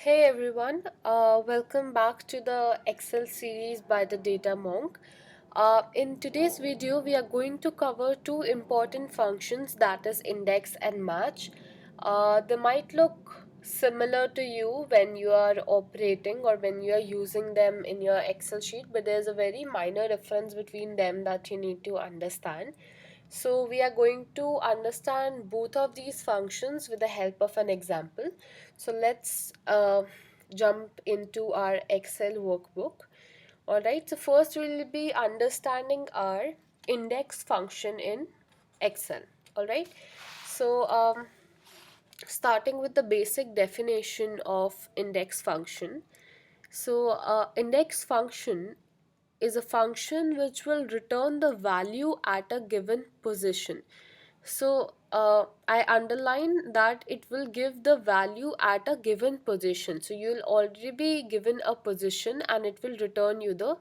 Hey everyone, welcome back to the Excel series by the Data Monk. In today's video, we are going to cover two important functions, that is index and match. They might look similar to you when you are operating or when you are using them in your Excel sheet, but there's a very minor difference between them that you need to understand. So we are going to understand both of these functions with the help of an example. So let's jump into our Excel workbook. Alright, so first we'll be understanding our index function in Excel. Alright, so starting with the basic definition of index function. So index function is a function which will return the value at a given position. So I underline that it will give the value at a given position. So you'll already be given a position and it will return you the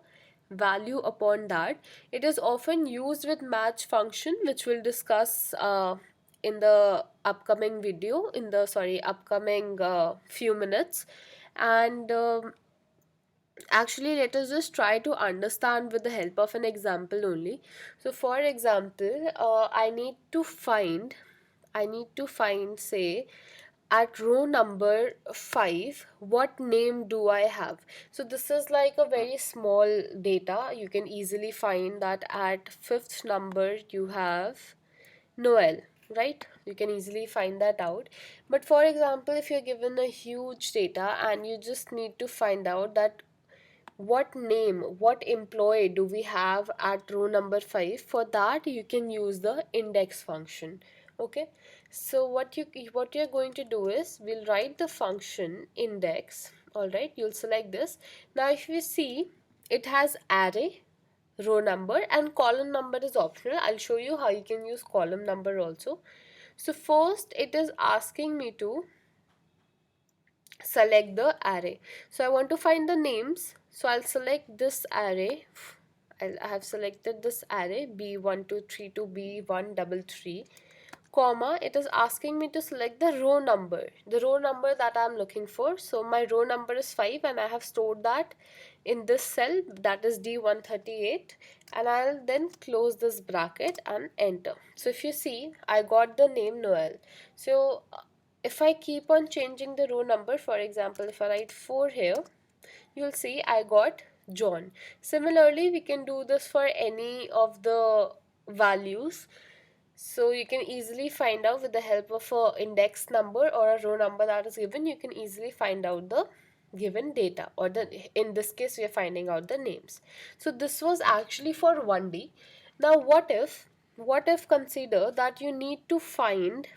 value upon that. It is often used with match function, which we'll discuss in the upcoming video, in the upcoming few minutes. And actually, let us just try to understand with the help of an example only. So for example, I need to find, say, at row number 5, what name do I have? So this is like a very small data. You can easily find that at fifth number you have Noel, right? You can easily find that out. But for example, if you're given a huge data and you just need to find out that what name, what employee do we have at row number 5, for that you can use the index function. Okay, so what you're going to do is we'll write the function index. All right, you'll select this. Now if you see, it has array, row number, and column number is optional. I'll show you how you can use column number also. So first it is asking me to select the array. So I want to find the names. So I'll select this array. I have selected this array B1232 to B133, comma, it is asking me to select the row number that I'm looking for. So my row number is 5 and I have stored that in this cell, that is D138, and I'll then close this bracket and enter. So if you see, I got the name Noel. So if I keep on changing the row number, for example, if I write 4 here, you'll see I got John. Similarly, we can do this for any of the values. So you can easily find out with the help of a index number or a row number that is given, you can easily find out the given data, or in this case we are finding out the names. So this was actually for 1D. Now what if consider that you need to find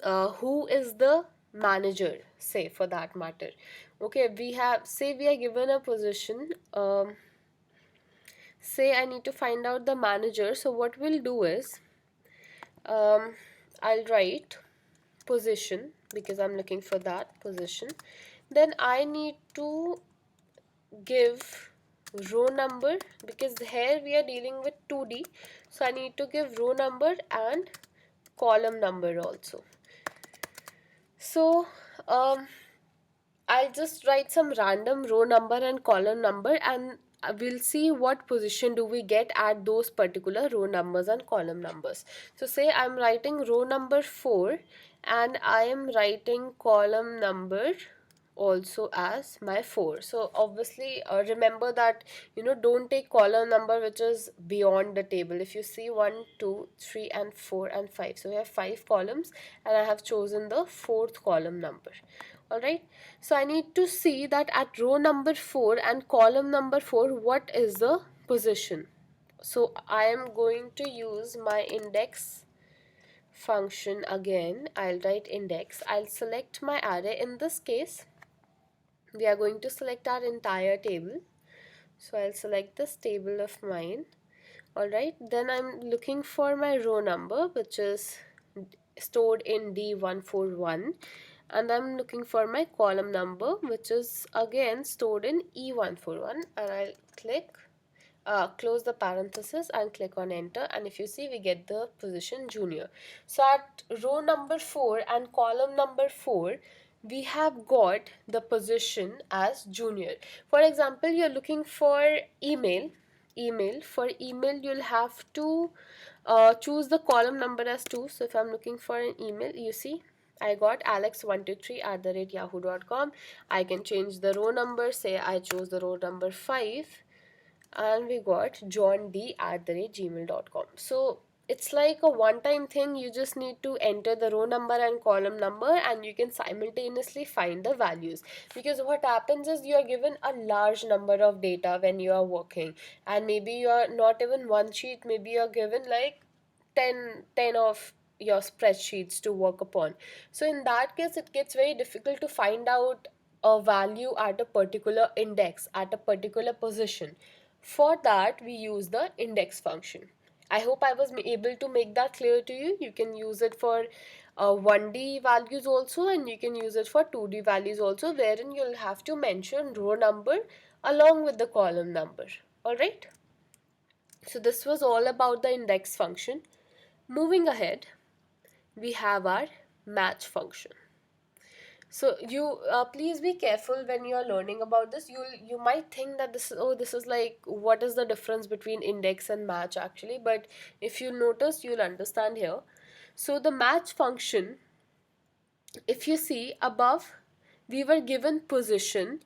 who is the manager, say, for that matter. Okay, we are given a position, say I need to find out the manager. So what we'll do is, I'll write position because I'm looking for that position. Then I need to give row number because here we are dealing with 2D. So I need to give row number and column number also. So I'll just write some random row number and column number, and we'll see what position do we get at those particular row numbers and column numbers. So say I'm writing row number 4 and I am writing column number also as my 4. So obviously remember that, don't take column number which is beyond the table. If you see 1 2 3 and 4 and 5, so we have 5 columns and I have chosen the 4th column number. Alright, so I need to see that at row number 4 and column number 4, what is the position. So I am going to use my index function again. I'll write index. I'll select my array. In this case, we are going to select our entire table. So I'll select this table of mine. Alright, then I'm looking for my row number, which is stored in D141, and I'm looking for my column number, which is again stored in E141, and I'll click close the parenthesis and click on enter, and if you see, we get the position junior. So at row number 4 and column number 4, we have got the position as junior. For example, you're looking for email. For email, you'll have to choose the column number as 2. So if I'm looking for an email, you see I got alex123 at the rate yahoo.com. I can change the row number, say I chose the row number 5, and we got john d at the rate gmail.com. So it's like a one time thing. You just need to enter the row number and column number, and you can simultaneously find the values. Because what happens is you are given a large number of data when you are working, and maybe you are not even one sheet, maybe you are given like 10 of your spreadsheets to work upon. So in that case, it gets very difficult to find out a value at a particular index, at a particular position. For that, we use the index function. I hope I was able to make that clear to you. You can use it for 1D values also, and you can use it for 2D values also, wherein you'll have to mention row number along with the column number. Alright? So this was all about the index function. Moving ahead, we have our match function. So you please be careful when you are learning about this. You might think that this is like, what is the difference between index and match actually, but if you notice, you'll understand here. So the match function, if you see above, we were given position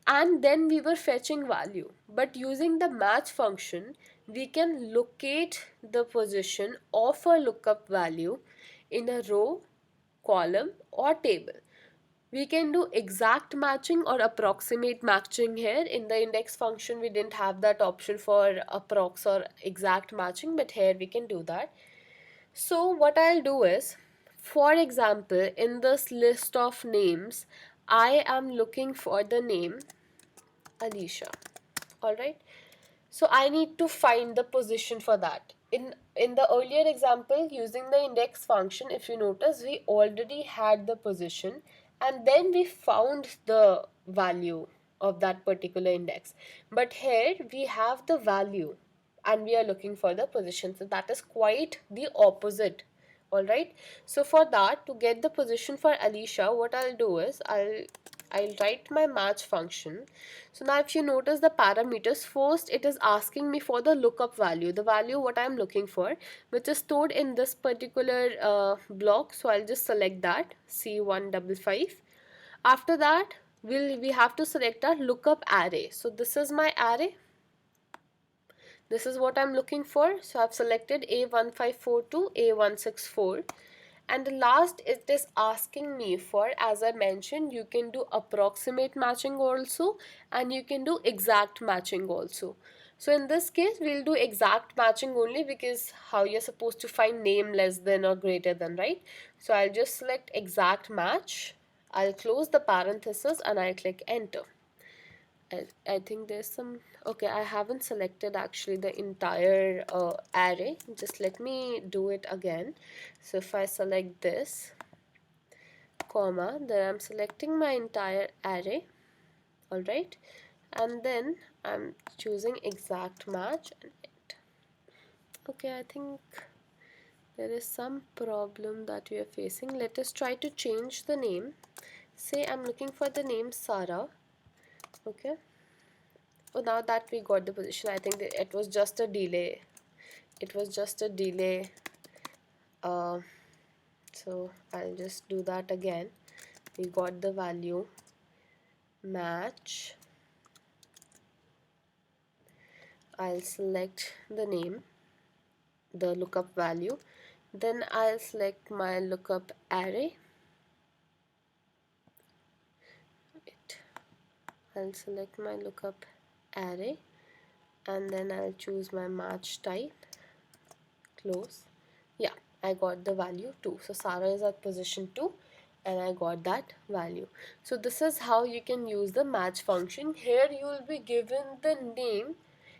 and then we were fetching value, but using the match function we can locate the position of a lookup value in a row, column or table. We can do exact matching or approximate matching. Here in the index function we didn't have that option for approx or exact matching, but here we can do that. So what I'll do is, for example, in this list of names, I am looking for the name Alicia. Alright. So I need to find the position for that. In the earlier example, using the index function, if you notice, we already had the position and then we found the value of that particular index. But here we have the value and we are looking for the position. So that is quite the opposite. Alright. So for that, to get the position for Alicia, what I'll do is I'll write my match function. So now if you notice the parameters, first it is asking me for the lookup value, the value what I'm looking for, which is stored in this particular block. So I'll just select that C155. After that, we have to select our lookup array. So this is my array. This is what I'm looking for. So I've selected A1542, A164. And the last it is asking me for, as I mentioned, you can do approximate matching also and you can do exact matching also. So in this case, we'll do exact matching only, because how you're supposed to find name less than or greater than, right? So I'll just select exact match. I'll close the parenthesis and I'll click enter. I think there's some, okay, I haven't selected actually the entire array. Just let me do it again. So if I select this, comma, then I'm selecting my entire array, alright, and then I'm choosing exact match and it. Okay, I think there is some problem that we are facing. Let us try to change the name. Say I'm looking for the name Sarah. Okay. Oh, now that we got the position, I think that it was just a delay. It was just a delay. Uh, so I'll just do that again. We got the value match. I'll select the name, the lookup value. Then I'll select my lookup array. I'll select my lookup array and then I'll choose my match type. Close. Yeah, I got the value 2. So Sarah is at position 2 and I got that value. So this is how you can use the match function. Here you will be given the name,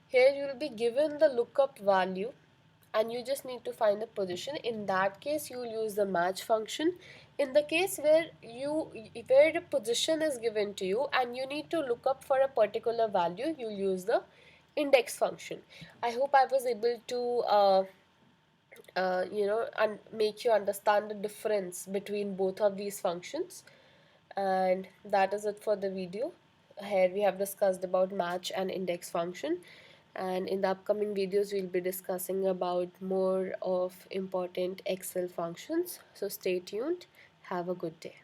here you will be given the lookup value and you just need to find the position. In that case you will use the match function. In the case where the position is given to you and you need to look up for a particular value, you'll use the index function. I hope I was able to and make you understand the difference between both of these functions. And that is it for the video. Here we have discussed about match and index function, and in the upcoming videos we'll be discussing about more of important Excel functions. So stay tuned. Have a good day.